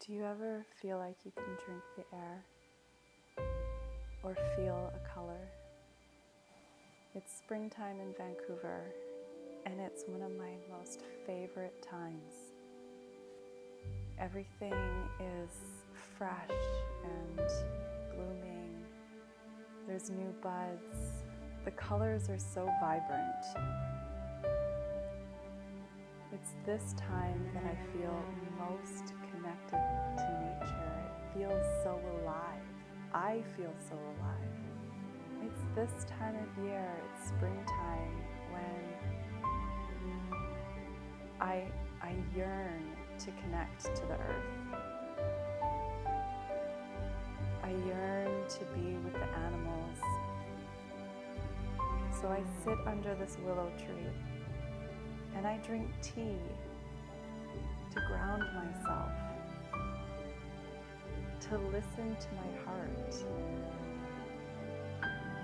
Do you ever feel like you can drink the air or feel a color? It's springtime in Vancouver, and it's one of my most favorite times. Everything is fresh and blooming. There's new buds. The colors are so vibrant. It's this time that I feel most connected to nature. It feels so alive. I feel so alive. It's this time of year, it's springtime, when I yearn to connect to the earth. I yearn to be with the animals. So I sit under this willow tree and I drink tea to ground myself, to listen to my heart,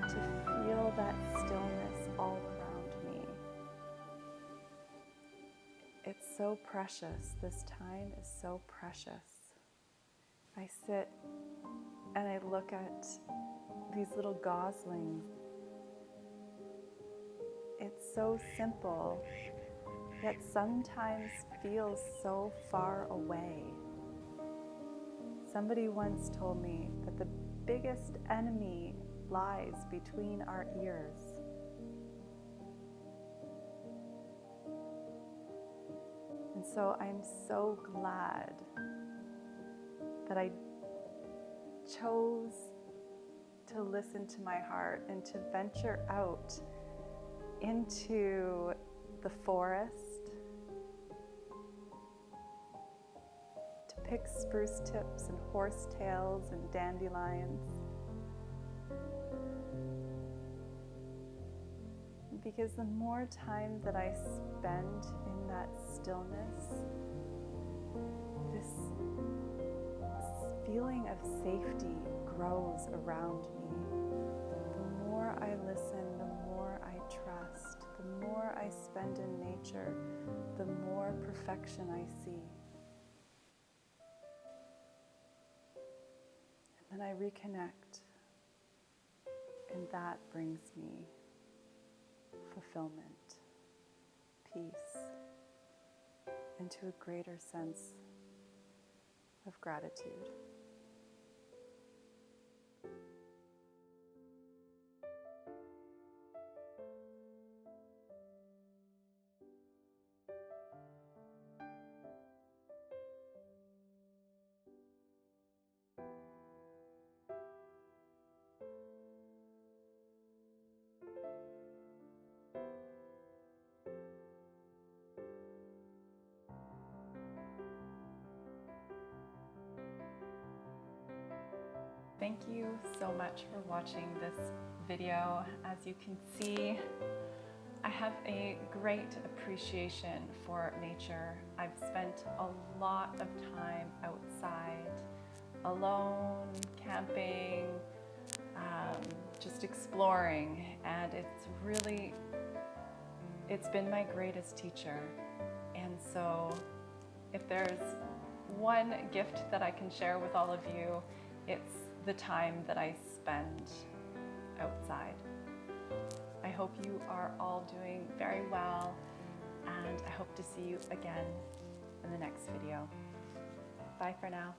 to feel that stillness all around me. It's so precious. This time is so precious. I sit and I look at these little goslings. It's so simple, yet sometimes feels so far away. Somebody once told me that the biggest enemy lies between our ears. And so I'm so glad that I chose to listen to my heart and to venture out into the forest, to pick spruce tips and horsetails and dandelions. Because the more time that I spend in that stillness, this feeling of safety grows around me. The more I listen, the more I trust. The more I spend in nature, the more perfection I see. And then I reconnect, and that brings me fulfillment, peace, and to a greater sense of gratitude. Thank you so much for watching this video. As you can see, I have a great appreciation for nature. I've spent a lot of time outside, alone, camping, just exploring, and it's been my greatest teacher. And so if there's one gift that I can share with all of you, it's the time that I spend outside. I hope you are all doing very well, and I hope to see you again in the next video. Bye for now.